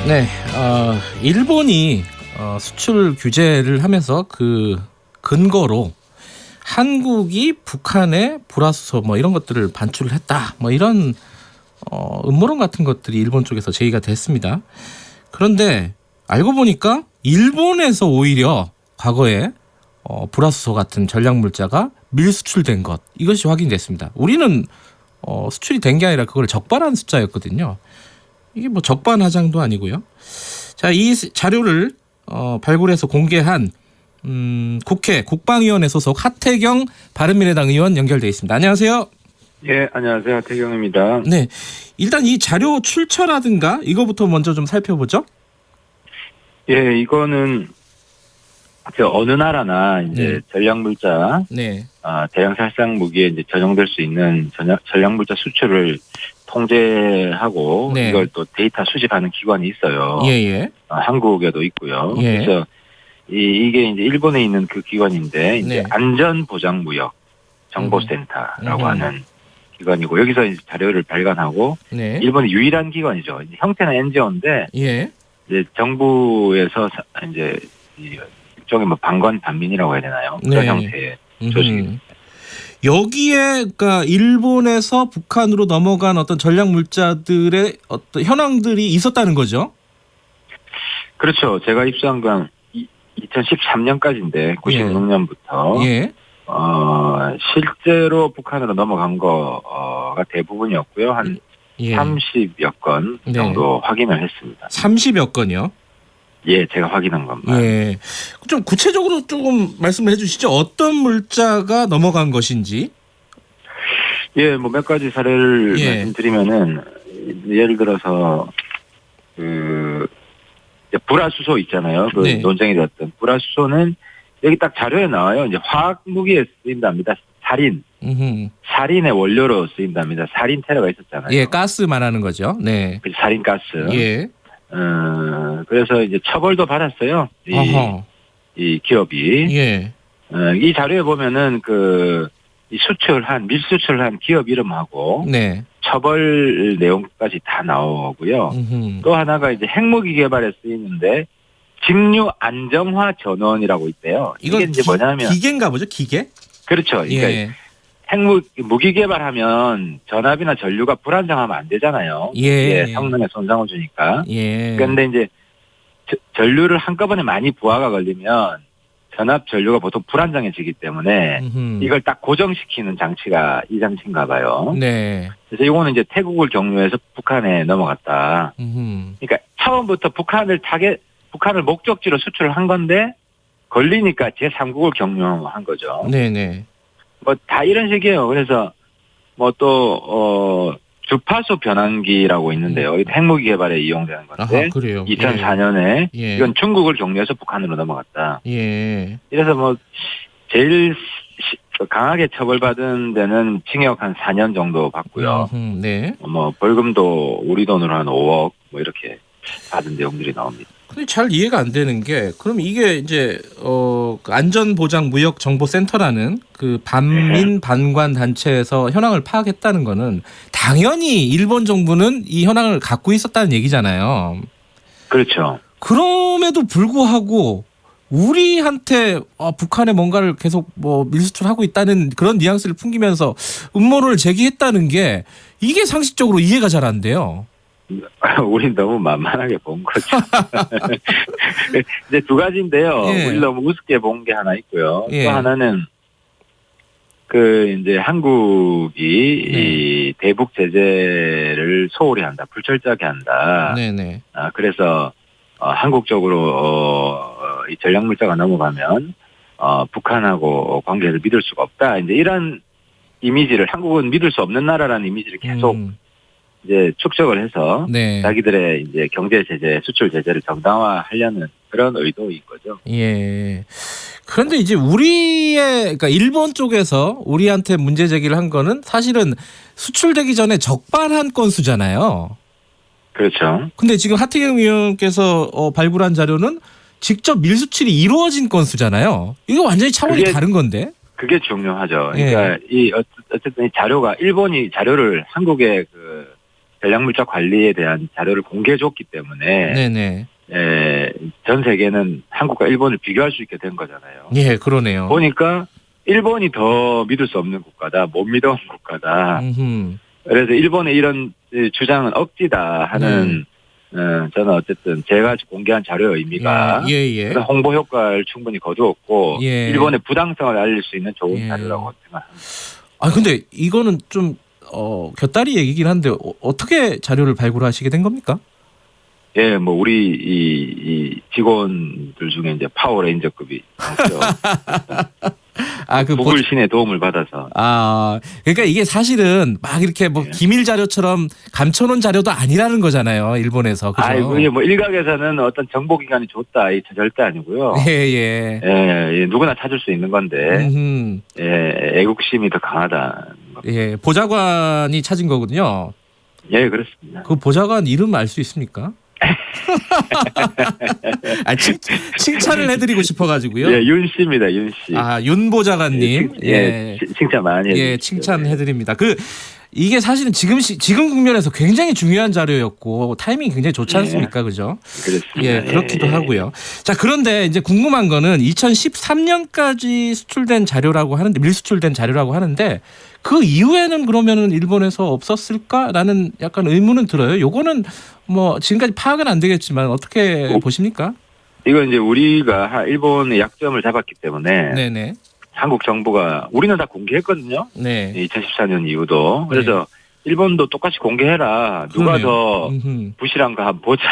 네, 일본이 수출 규제를 하면서 그 근거로 한국이 북한에 불화수소 뭐 이런 것들을 반출을 했다, 뭐 이런 음모론 같은 것들이 일본 쪽에서 제기가 됐습니다. 그런데 알고 보니까 일본에서 오히려 과거에 불화수소 같은 전략 물자가 밀수출된 것, 이것이 확인됐습니다. 우리는 수출이 된 게 아니라 그걸 적발한 숫자였거든요. 이게 뭐 적반하장도 아니고요. 자, 이 자료를 발굴해서 공개한 국회 국방위원회 소속 하태경 바른미래당 의원 연결돼 있습니다. 안녕하세요. 예, 안녕하세요. 하태경입니다. 네, 일단 이 자료 출처라든가 이거부터 먼저 좀 살펴보죠. 예, 이거는 어느 나라나 이제 전략물자, 네, 대량 살상 무기에 이제 전용될 수 있는 전략물자 수출을 통제하고 네. 이걸 또 데이터 수집하는 기관이 있어요. 예. 한국에도 있고요. 예. 그래서 이게 이제 일본에 있는 그 기관인데 이제 네. 안전보장무역 정보센터라고 하는 기관이고, 여기서 이제 자료를 발간하고 네. 일본의 유일한 기관이죠. 이제 형태는 NGO인데 예. 이제 정부에서 이제 일종의 뭐 방관 반민이라고 해야 되나요? 그런 형태의 조직입니다. 여기에 그러니까 일본에서 북한으로 넘어간 어떤 전략 물자들의 어떤 현황들이 있었다는 거죠. 그렇죠. 제가 입수한 건 2013년까지인데 96년부터 예. 실제로 북한으로 넘어간 거가 대부분이었고요. 한 30여 건 정도 확인을 했습니다. 30여 건이요? 예, 제가 확인한 것만. 예. 좀 구체적으로 조금 말씀을 해주시죠. 어떤 물자가 넘어간 것인지. 예, 뭐 몇 가지 사례를 말씀드리면은, 예를 들어서 불화수소 있잖아요. 논쟁이 됐던 불화수소는 여기 딱 자료에 나와요. 이제 화학 무기에 쓰인답니다. 살인의 원료로 쓰인답니다. 살인 테러가 있었잖아요. 예, 가스 말하는 거죠. 네. 살인 가스. 예. 그래서 이제 처벌도 받았어요. 이 기업이. 예. 이 자료에 보면은 이 밀수출한 기업 이름하고. 네. 처벌 내용까지 다 나오고요. 또 하나가 이제 핵무기 개발에 쓰이는데 직류 안정화 전원이라고 있대요. 이게 이제 뭐냐면 기계인가 보죠, 기계? 그렇죠. 그러니까 무기 개발하면 전압이나 전류가 불안정하면 안 되잖아요. 성능에 손상을 주니까. 그런데 이제 전류를 한꺼번에 많이 부하가 걸리면 전압 전류가 보통 불안정해지기 때문에 이걸 딱 고정시키는 장치가 이 장치인가 봐요. 네. 그래서 이거는 이제 태국을 경유해서 북한에 넘어갔다. 그러니까 처음부터 북한을 목적지로 수출을 한 건데 걸리니까 제3국을 경유한 거죠. 네네. 뭐 다 이런 식이에요. 그래서 뭐 또 주파수 변환기라고 있는데요. 핵무기 개발에 이용되는 건데. 그래요. 2004년에 이건 중국을 경유해서 북한으로 넘어갔다. 이래서 뭐 제일 강하게 처벌받은 데는 징역 한 4년 정도 받고요. 네. 뭐 벌금도 우리 돈으로 한 5억 뭐 이렇게 받은 내용들이 나옵니다. 근데 잘 이해가 안 되는 게, 그럼 이게 이제 안전보장무역정보센터라는 그 반민 반관 단체에서 현황을 파악했다는 거는 당연히 일본 정부는 이 현황을 갖고 있었다는 얘기잖아요. 그렇죠. 그럼에도 불구하고 우리한테 북한에 뭔가를 계속 뭐 밀수출하고 있다는 그런 뉘앙스를 풍기면서 음모론을 제기했다는 게, 이게 상식적으로 이해가 잘 안 돼요. 우린 너무 만만하게 본 거죠. 이제 두 가지인데요. 우리 너무 우습게 본 게 하나 있고요. 또 하나는 이제 한국이 이 대북 제재를 소홀히 한다, 불철저하게 한다. 네네. 그래서 한국 쪽으로 이 전략물자가 넘어가면 북한하고 관계를 믿을 수가 없다. 이제 이런 이미지를, 한국은 믿을 수 없는 나라라는 이미지를 계속 이제 축적을 해서 자기들의 이제 경제 제재, 수출 제재를 정당화하려는 그런 의도인 거죠. 예. 그런데 이제 그러니까 일본 쪽에서 우리한테 문제 제기를 한 거는 사실은 수출되기 전에 적발한 건수잖아요. 그렇죠. 근데 지금 하태경 의원께서 발굴한 자료는 직접 밀수출이 이루어진 건수잖아요. 이거 완전히 차원이 다른 건데. 그게 중요하죠. 그러니까 어쨌든 이 자료가, 일본이 자료를 한국에 전략물자 관리에 대한 자료를 공개해줬기 때문에 네네. 전 세계는 한국과 일본을 비교할 수 있게 된 거잖아요. 예, 그러네요. 보니까 일본이 더 믿을 수 없는 국가다, 못 믿어온 국가다. 그래서 일본의 이런 주장은 억지다 하는 저는 어쨌든 제가 공개한 자료의 의미가 그런 홍보 효과를 충분히 거두었고 일본의 부당성을 알릴 수 있는 좋은 자료라고 생각합니다. 아 근데 이거는 좀 곁다리 얘기긴 한데 어떻게 자료를 발굴하시게 된 겁니까? 예, 뭐 우리 이 직원들 중에 이제 파워레인저급이 많죠. 구글 신의 도움을 받아서. 그러니까 이게 사실은 막 이렇게 뭐 기밀 자료처럼 감춰놓은 자료도 아니라는 거잖아요, 일본에서. 그죠? 그게 뭐 일각에서는 어떤 정보기관이 줬다, 이 절대 아니고요. 누구나 찾을 수 있는 건데, 애국심이 더 강하다. 보좌관이 찾은 거군요. 예, 그렇습니다. 그 보좌관 이름 알 수 있습니까? 칭찬을 해드리고 싶어가지고요. 윤 씨입니다, 윤 씨. 윤 보좌관님. 칭찬 많이 해드립니다. 칭찬해드립니다. 이게 사실은 지금 국면에서 굉장히 중요한 자료였고 타이밍이 굉장히 좋지 않습니까, 그죠? 그렇습니다. 그렇기도 하고요. 자, 그런데 이제 궁금한 거는 2013년까지 수출된 자료라고 하는데 밀수출된 자료라고 하는데 그 이후에는 그러면은 일본에서 없었을까라는 약간 의문은 들어요. 요거는 뭐 지금까지 파악은 안 되겠지만 어떻게 보십니까? 이건 이제 우리가 일본의 약점을 잡았기 때문에 네네. 한국 정부가 우리는 다 공개했거든요. 2014년 이후도. 그래서 일본도 똑같이 공개해라. 누가 더 부실한가 한번 보자.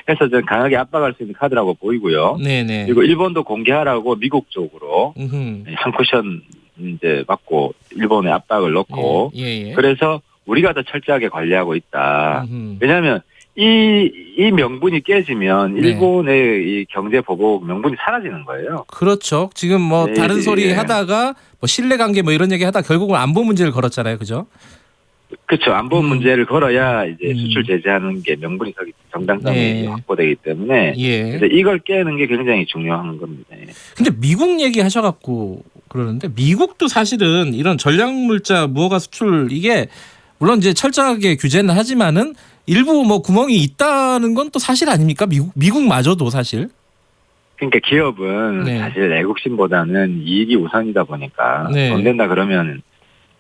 해서 좀 강하게 압박할 수 있는 카드라고 보이고요. 그리고 일본도 공개하라고 미국 쪽으로 한 쿠션 이제 받고 일본에 압박을 넣고 그래서 우리가 더 철저하게 관리하고 있다. 왜냐하면 이 명분이 깨지면 일본의 이 경제 보복 명분이 사라지는 거예요. 그렇죠. 지금 뭐 다른 소리 하다가 뭐 신뢰관계 뭐 이런 얘기 하다 결국은 안보 문제를 걸었잖아요, 그죠? 그렇죠. 안보 문제를 걸어야 이제 수출 제재하는 게 명분이 서기 정당성이 확보되기 때문에 그래서 이걸 깨는 게 굉장히 중요한 겁니다. 근데 미국 얘기하셔갖고 그러는데 미국도 사실은 이런 전략물자 무허가 수출 이게 물론 이제 철저하게 규제는 하지만은 일부 뭐 구멍이 있다는 건 또 사실 아닙니까? 미국마저도 사실. 그러니까 기업은 사실 애국심보다는 이익이 우선이다 보니까 돈 된다 그러면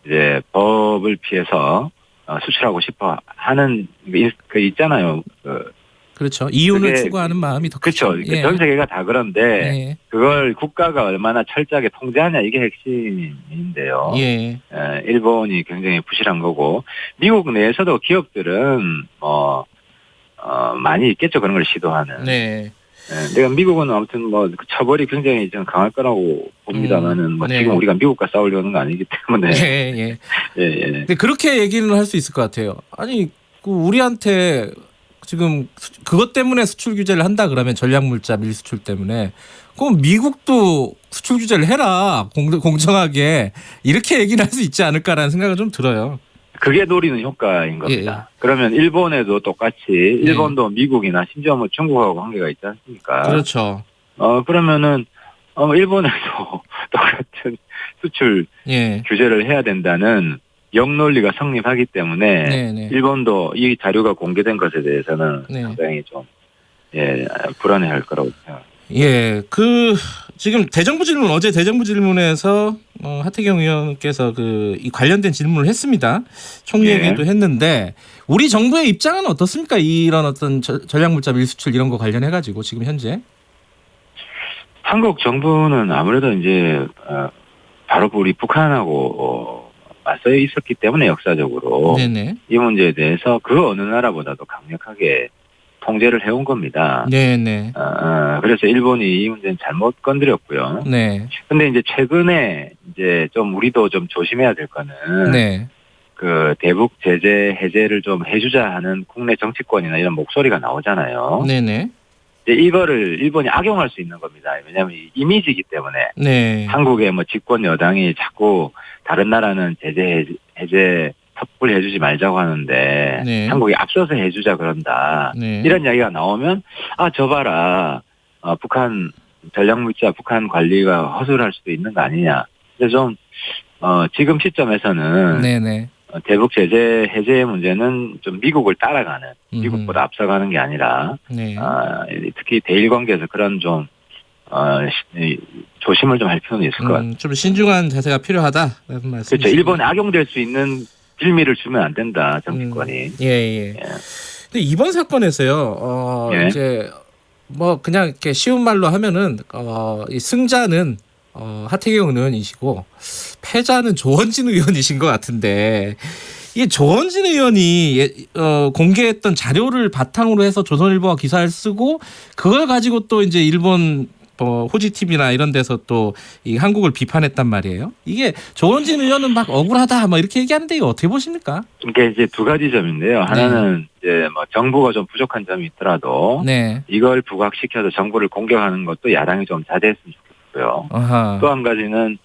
이제 법을 피해서 수출하고 싶어 하는 그 있잖아요. 그렇죠. 이윤을 추구하는 마음이 더 크죠. 그렇죠. 전 세계가 다 그런데 그걸 국가가 얼마나 철저하게 통제하냐 이게 핵심인데요. 일본이 굉장히 부실한 거고 미국 내에서도 기업들은 많이 있겠죠. 그런 걸 시도하는. 내가 미국은 아무튼 뭐 처벌이 굉장히 좀 강할 거라고 봅니다만은 지금 우리가 미국과 싸우려는 거 아니기 때문에. 근데 그렇게 얘기는 할 수 있을 것 같아요. 아니 우리한테 지금 그것 때문에 수출 규제를 한다 그러면 전략물자 밀수출 때문에 그럼 미국도 수출 규제를 해라 공정하게 이렇게 얘기를 할 수 있지 않을까라는 생각은 좀 들어요. 그게 노리는 효과인 겁니다. 그러면 일본에도 똑같이 일본도 미국이나 심지어 뭐 중국하고 관계가 있지 않습니까? 그렇죠. 그러면은 일본에도 똑같은 수출 규제를 해야 된다는 역논리가 성립하기 때문에 일본도 이 자료가 공개된 것에 대해서는 상당히 좀 불안해할 거라고 생각합니다. 지금 어제 대정부 질문에서 하태경 의원께서 이 관련된 질문을 했습니다. 총리에게도 했는데 우리 정부의 입장은 어떻습니까? 이런 어떤 전략물자 밀수출 이런 거 관련해 가지고 지금 현재 한국 정부는 아무래도 이제 바로 우리 북한하고 맞서 있었기 때문에 역사적으로 이 문제에 대해서 그 어느 나라보다도 강력하게 통제를 해온 겁니다. 그래서 일본이 이 문제는 잘못 건드렸고요. 근데 이제 최근에 이제 좀 우리도 좀 조심해야 될 거는 그 대북 제재 해제를 좀 해주자 하는 국내 정치권이나 이런 목소리가 나오잖아요. 이제 이거를 일본이 악용할 수 있는 겁니다. 왜냐하면 이미지이기 때문에 한국의 뭐 집권 여당이 자꾸 다른 나라는 제재 해제 섣불리 해주지 말자고 하는데 한국이 앞서서 해주자 그런다. 이런 이야기가 나오면 저 봐라. 북한 전략물자 북한 관리가 허술할 수도 있는 거 아니냐. 그래서 좀 지금 시점에서는 대북 제재 해제의 문제는 좀 미국을 따라가는, 미국보다 앞서가는 게 아니라 네. 특히 대일 관계에서 그런 좀 조심을 좀 할 필요는 있을 것 같아요. 좀 신중한 자세가 필요하다라는 말씀이시죠. 그렇죠. 일본에 악용될 수 있는 빌미를 주면 안 된다, 정치권이. 예. 근데 이번 사건에서요, 예. 이제 뭐 그냥 이렇게 쉬운 말로 하면은 이 승자는 하태경 의원이시고 패자는 조원진 의원이신 것 같은데, 이 조원진 의원이 공개했던 자료를 바탕으로 해서 조선일보가 기사를 쓰고 그걸 가지고 또 이제 일본 호지 TV나 이런 데서 또 이 한국을 비판했단 말이에요. 이게 조원진 의원은 막 억울하다 뭐 이렇게 얘기하는데요. 어떻게 보십니까? 이게 이제 두 가지 점인데요. 하나는 이제 뭐 정부가 좀 부족한 점이 있더라도 이걸 부각시켜서 정부를 공격하는 것도 야당이 좀 자제했으면 좋겠고요. 또 한 가지는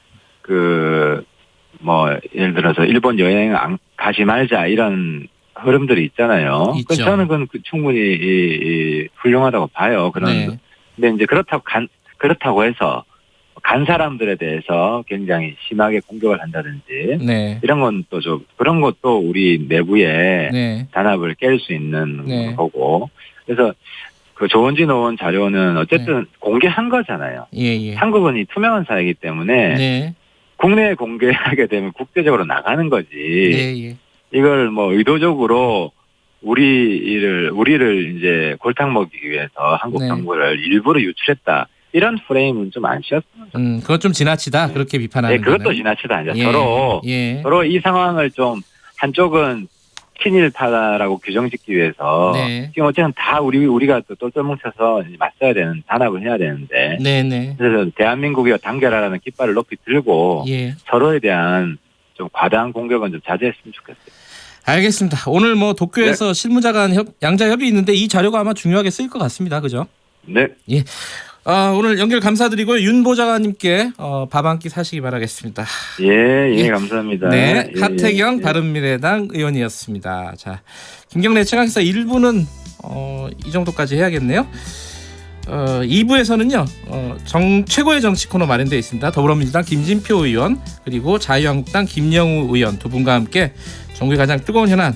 예를 들어서 일본 여행 가지 말자 이런 흐름들이 있잖아요. 저는 그건 충분히 훌륭하다고 봐요. 근데 이제 그렇다고 해서 간 사람들에 대해서 굉장히 심하게 공격을 한다든지 이런 건 또 좀 그런 것도 우리 내부에 단합을 깰 수 있는 거고, 그래서 그 조원진 의원 자료는 어쨌든 공개한 거잖아요. 한국은 이 투명한 사회이기 때문에 국내에 공개하게 되면 국제적으로 나가는 거지. 이걸 뭐 의도적으로 우리를 이제 골탕 먹이기 위해서 한국 정부를 일부러 유출했다, 이런 프레임은 좀 안 씌웠으면. 그건 좀 지나치다, 그렇게 비판하는. 그것도 거는. 지나치다 아니죠. 서로 이 상황을 좀 한쪽은 친일파다라고 규정짓기 위해서 지금 어쨌든 다 우리가 또 똘똘 뭉쳐서 맞서야 되는, 단합을 해야 되는데. 그래서 대한민국이 단결하라는 깃발을 높이 들고 서로에 대한 좀 과다한 공격은 좀 자제했으면 좋겠어요. 알겠습니다. 오늘 뭐 도쿄에서 실무자 간 양자 협의 있는데 이 자료가 아마 중요하게 쓰일 것 같습니다. 그죠? 네. 오늘 연결 감사드리고요. 윤 보좌관님께 밥 한 끼 사시기 바라겠습니다. 감사합니다. 하태경 바른미래당 의원이었습니다. 자, 김경래 최강시사 1부는 이 정도까지 해야겠네요. 2부에서는요 최고의 정치 코너 마련되어 있습니다. 더불어민주당 김진표 의원 그리고 자유한국당 김영우 의원 두 분과 함께 정부의 가장 뜨거운 현안,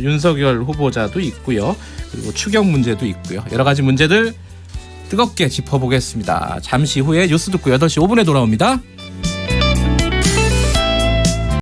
윤석열 후보자도 있고요, 그리고 추경 문제도 있고요, 여러 가지 문제들 뜨겁게 짚어보겠습니다. 잠시 후에 뉴스 듣고 8시 5분에 돌아옵니다.